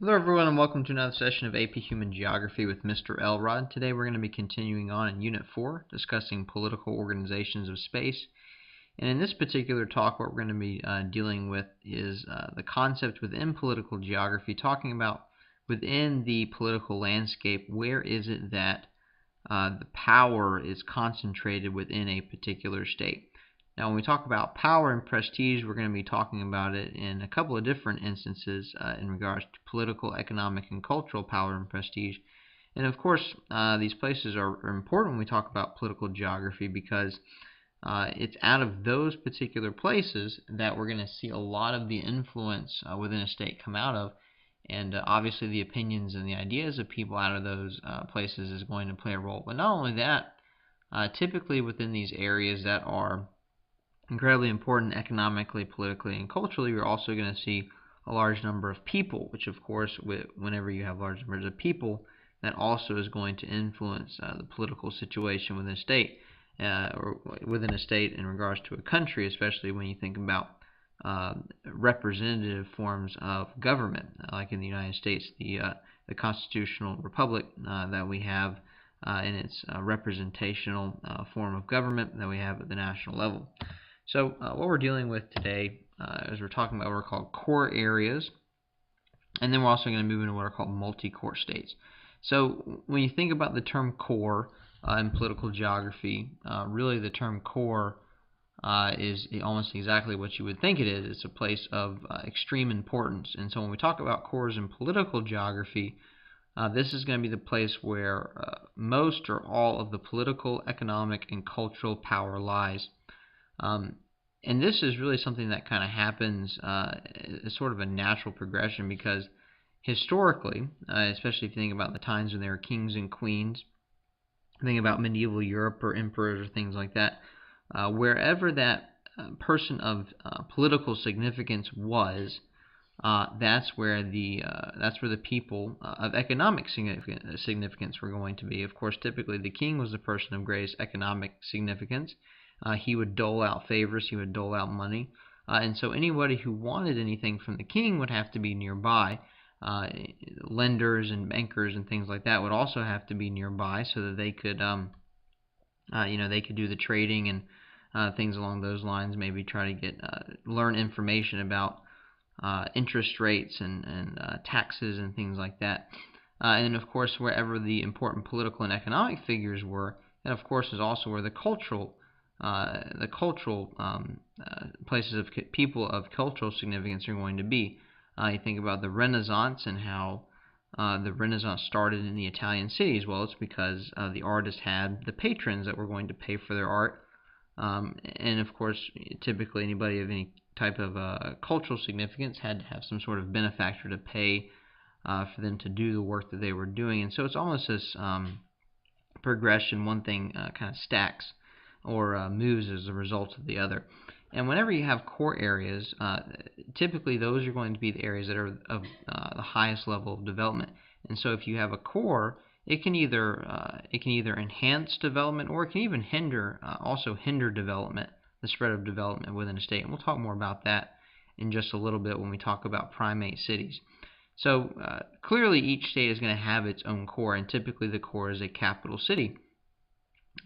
Hello everyone and welcome to another session of AP Human Geography with Mr. Elrod. Today we're going to be continuing on in Unit 4, discussing political organizations of space. And in this particular talk, what we're going to be dealing with is the concept within political geography, talking about within the political landscape, where is it that the power is concentrated within a particular state. Now, when we talk about power and prestige, we're going to be talking about it in a couple of different instances in regards to political, economic, and cultural power and prestige. And of course, these places are important when we talk about political geography because it's out of those particular places that we're going to see a lot of the influence within a state come out of. And obviously, the opinions and the ideas of people out of those places is going to play a role. But not only that, typically within these areas that are incredibly important economically, politically, and culturally, you're also going to see a large number of people, which of course, whenever you have large numbers of people, that also is going to influence the political situation within a state, or within a state in regards to a country, especially when you think about representative forms of government, like in the United States, the constitutional republic that we have in its representational form of government that we have at the national level. So what we're dealing with today is we're talking about what are called core areas, and then we're also going to move into what are called multi-core states. So when you think about the term core in political geography, really the term core is almost exactly what you would think it is. It's a place of extreme importance. And so when we talk about cores in political geography, this is going to be the place where most or all of the political, economic, and cultural power lies. And this is really something that kind of happens as sort of a natural progression because historically, especially if you think about the times when there were kings and queens, think about medieval Europe or emperors or things like that, wherever that person of political significance was, that's where the people of economic significance were going to be. Of course, typically the king was the person of greatest economic significance. He would dole out favors, he would dole out money, and so anybody who wanted anything from the king would have to be nearby. Lenders and bankers and things like that would also have to be nearby so that they could, they could do the trading and things along those lines. Maybe try to learn information about interest rates and taxes and things like that. And of course, wherever the important political and economic figures were, that of course is also where the cultural places of people of cultural significance are going to be. You think about the Renaissance and how the Renaissance started in the Italian cities. Well, it's because the artists had the patrons that were going to pay for their art. And of course, typically anybody of any type of cultural significance had to have some sort of benefactor to pay for them to do the work that they were doing. And so it's almost this progression. One thing kind of stacks or moves as a result of the other. And whenever you have core areas, typically those are going to be the areas that are of the highest level of development. And so if you have a core, it can either enhance development or it can even also hinder development, the spread of development within a state. And we'll talk more about that in just a little bit when we talk about primate cities. So clearly each state is going to have its own core, and typically the core is a capital city.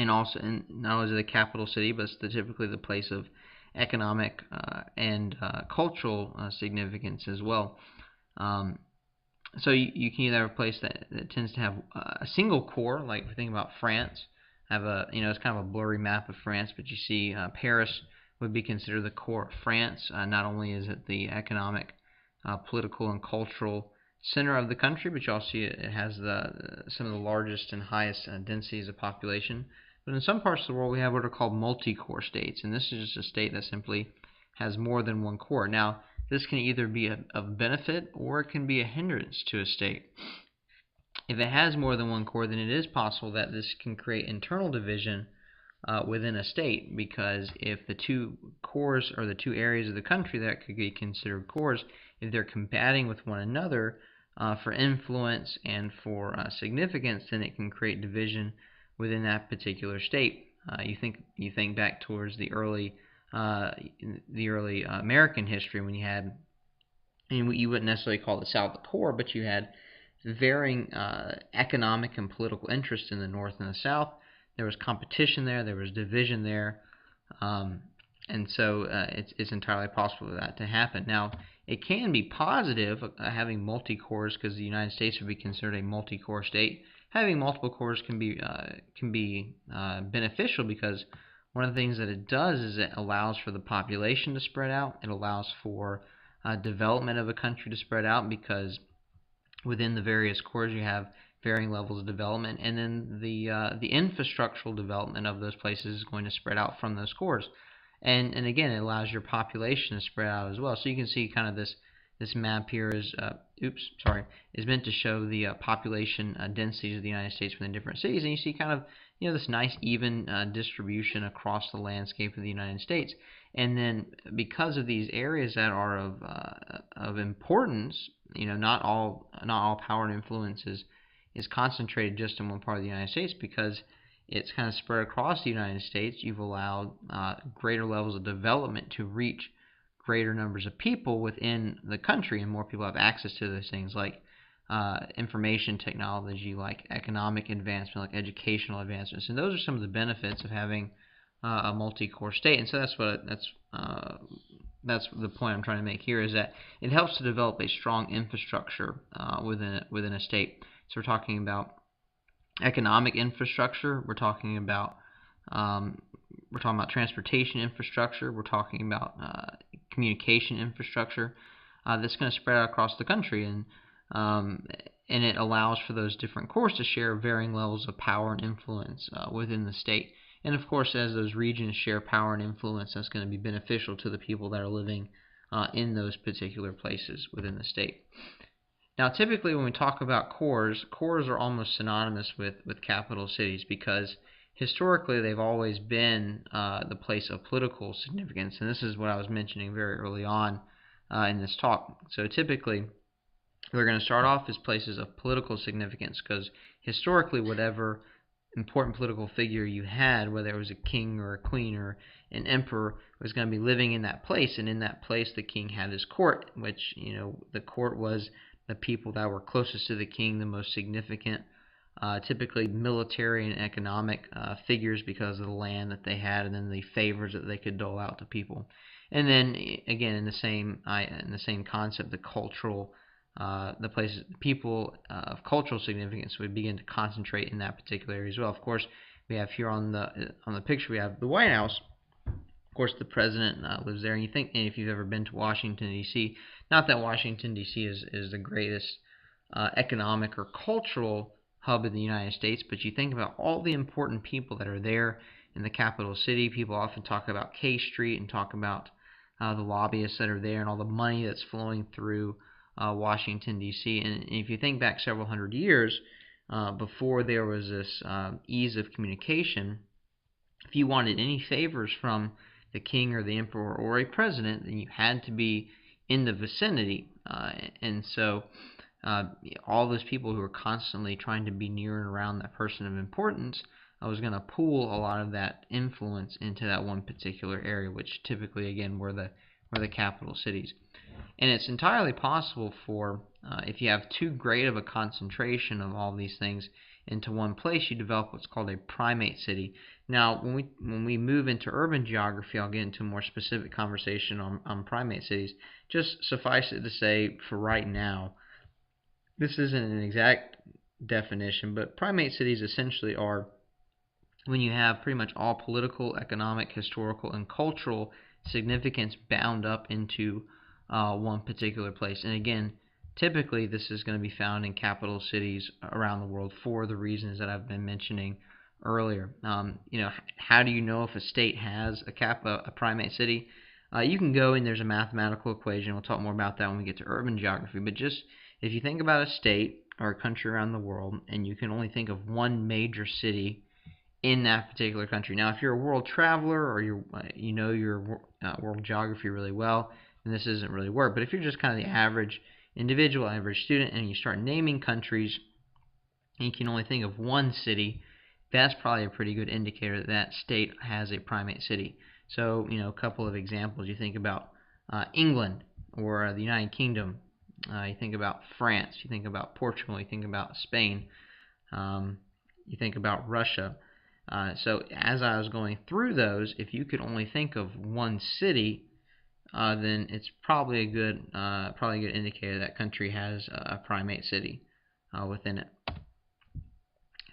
And also, not only is it a capital city, but it's typically the place of economic and cultural significance as well. So you can either have a place that tends to have a single core, like if you think about France, it's kind of a blurry map of France, but you see Paris would be considered the core of France. Not only is it the economic, political, and cultural center of the country, but you also see it has some of the largest and highest densities of population. But in some parts of the world, we have what are called multi-core states, and this is just a state that simply has more than one core. Now, this can either be of benefit or it can be a hindrance to a state. If it has more than one core, then it is possible that this can create internal division within a state, because if the two cores or the two areas of the country that could be considered cores, if they're combating with one another for influence and for significance, then it can create division within that particular state. You think back towards the early American history when you had and you wouldn't necessarily call the South the core, but you had varying economic and political interests in the North and the South. There was competition there. There was division there. Um, and so it's entirely possible for that to happen. Now, it can be positive having multi-cores, because the United States would be considered a multi-core state. Having multiple cores can be beneficial, because one of the things that it does is it allows for the population to spread out. It allows for development of a country to spread out, because within the various cores you have varying levels of development, and then the infrastructural development of those places is going to spread out from those cores, and again, it allows your population to spread out as well. So you can see kind of this map here is meant to show the population densities of the United States within different cities, and you see kind of this nice even distribution across the landscape of the United States. And then because of these areas that are of importance, not all power and influence is concentrated just in one part of the United States, because it's kind of spread across the United States. You've allowed greater levels of development to reach greater numbers of people within the country, and more people have access to those things like information technology, like economic advancement, like educational advancements, and those are some of the benefits of having a multi-core state. And so that's the point I'm trying to make here, is that it helps to develop a strong infrastructure within a state. So we're talking about economic infrastructure. We're talking about transportation infrastructure. We're talking about communication infrastructure that's going to spread out across the country, and it allows for those different cores to share varying levels of power and influence within the state. And of course, as those regions share power and influence, that's going to be beneficial to the people that are living in those particular places within the state. Now, typically when we talk about cores are almost synonymous with capital cities, because historically they've always been the place of political significance, and this is what I was mentioning very early on in this talk. So typically they're going to start off as places of political significance, because historically whatever important political figure you had, whether it was a king or a queen or an emperor, was going to be living in that place, and in that place the king had his court, which the court was the people that were closest to the king, the most significant, typically military and economic figures, because of the land that they had, and then the favors that they could dole out to people. And then again, in the same concept, the cultural, the places, people of cultural significance would begin to concentrate in that particular area as well. Of course, we have here on the picture, we have the White House. Of course, the president lives there, and if you've ever been to Washington D.C., not that Washington D.C. is the greatest economic or cultural hub in the United States, but you think about all the important people that are there in the capital city. People often talk about K Street and talk about the lobbyists that are there and all the money that's flowing through Washington D.C. And if you think back several hundred years before there was this ease of communication, if you wanted any favors from the king or the emperor or a president, then you had to be in the vicinity, and so all those people who were constantly trying to be near and around that person of importance was going to pool a lot of that influence into that one particular area, which typically, again, were the capital cities. And it's entirely possible for, if you have too great of a concentration of all these things into one place, you develop what's called a primate city. Now, when we move into urban geography, I'll get into a more specific conversation on primate cities. Just suffice it to say, for right now, this isn't an exact definition, but primate cities essentially are when you have pretty much all political, economic, historical, and cultural significance bound up into one particular place. And again, typically this is going to be found in capital cities around the world for the reasons that I've been mentioning earlier. How do you know if a state has a primate city? You can go and there's a mathematical equation. We'll talk more about that when we get to urban geography. But just if you think about a state or a country around the world, and you can only think of one major city in that particular country. Now, if you're a world traveler or you know your world geography really well, then this doesn't really work. But if you're just kind of the average individual, average student, and you start naming countries, and you can only think of one city, that's probably a pretty good indicator that that state has a primate city. So, a couple of examples. You think about England. or the United Kingdom. You think about France, you think about Portugal, you think about Spain, you think about Russia. So as I was going through those, if you could only think of one city, then it's probably a good indicator that country has a primate city within it.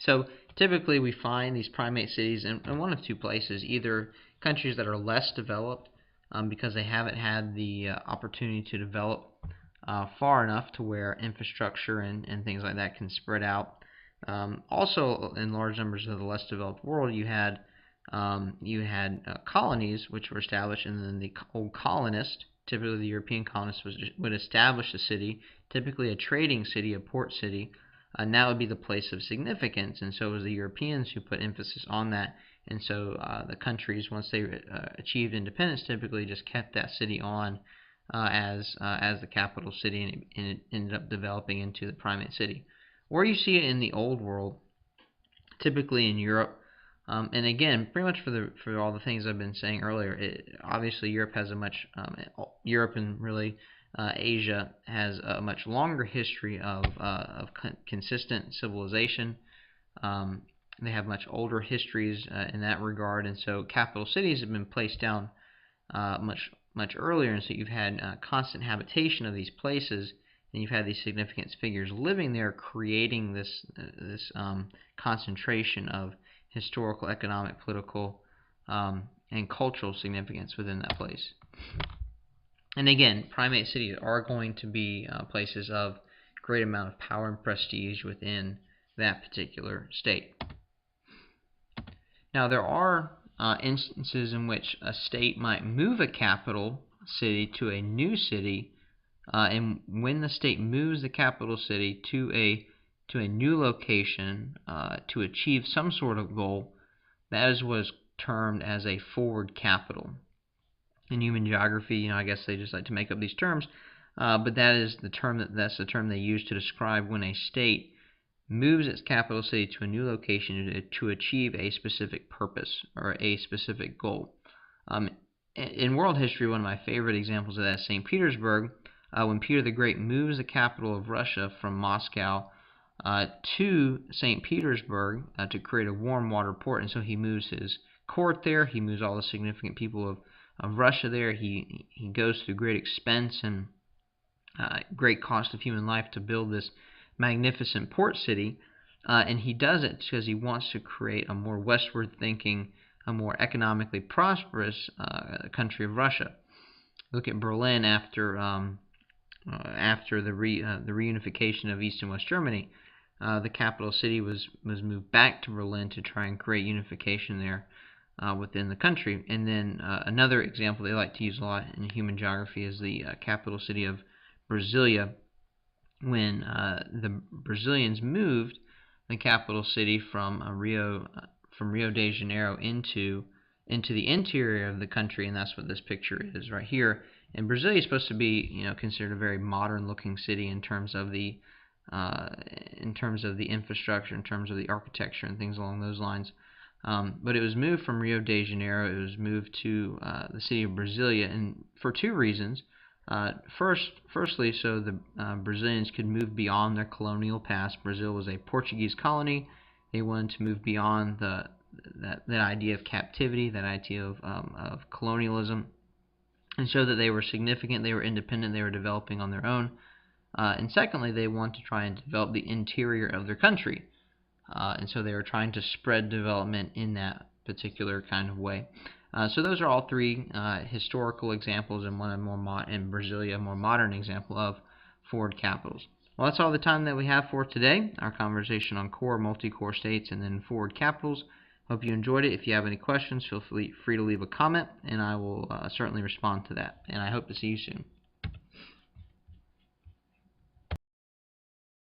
So typically we find these primate cities in one of two places: either countries that are less developed because they haven't had the opportunity to develop far enough to where infrastructure and things like that can spread out. Also, in large numbers of the less developed world, you had colonies which were established, and then the old colonist, typically the European colonists, would establish a city, typically a trading city, a port city, and that would be the place of significance. And so it was the Europeans who put emphasis on that. And so the countries, once they achieved independence, typically just kept that city on as the capital city, and it ended up developing into the primate city. Or you see it in the old world, typically in Europe. And again, pretty much for all the things I've been saying earlier, obviously Europe has Europe and really Asia has a much longer history of consistent civilization. They have much older histories in that regard, and so capital cities have been placed down much earlier, and so you've had constant habitation of these places, and you've had these significant figures living there, creating this concentration of historical, economic, political, and cultural significance within that place. And again, primate cities are going to be places of great amount of power and prestige within that particular state. Now, there are instances in which a state might move a capital city to a new city, and when the state moves the capital city to a new location to achieve some sort of goal, that is what is termed as a forward capital. In human geography, I guess they just like to make up these terms, but that's the term they use to describe when a state moves its capital city to a new location to achieve a specific purpose or a specific goal. In world history, one of my favorite examples of that is St. Petersburg. When Peter the Great moves the capital of Russia from Moscow to St. Petersburg to create a warm water port, and so he moves his court there. He moves all the significant people of Russia there. He goes through great expense and great cost of human life to build this magnificent port city, and he does it because he wants to create a more westward thinking, a more economically prosperous country of Russia. Look at Berlin after the reunification of East and West Germany. The capital city was moved back to Berlin to try and create unification there within the country. And then another example they like to use a lot in human geography is the capital city of Brasilia. When the Brazilians moved the capital city from Rio de Janeiro into the interior of the country, and that's what this picture is right here. And Brasilia is supposed to be, considered a very modern-looking city in terms of the infrastructure, in terms of the architecture, and things along those lines. But it was moved from Rio de Janeiro. It was moved to the city of Brasilia, and for two reasons. Firstly, so the Brazilians could move beyond their colonial past. Brazil was a Portuguese colony. They wanted to move beyond that idea of captivity, that idea of colonialism, and show that they were significant, they were independent, they were developing on their own. And secondly, they want to try and develop the interior of their country. And so they were trying to spread development in that particular kind of way. So those are all three historical examples, and in Brasilia, a more modern example of forward capitals. Well, that's all the time that we have for today. Our conversation on core, multi-core states, and then forward capitals. Hope you enjoyed it. If you have any questions, feel free to leave a comment, and I will certainly respond to that. And I hope to see you soon.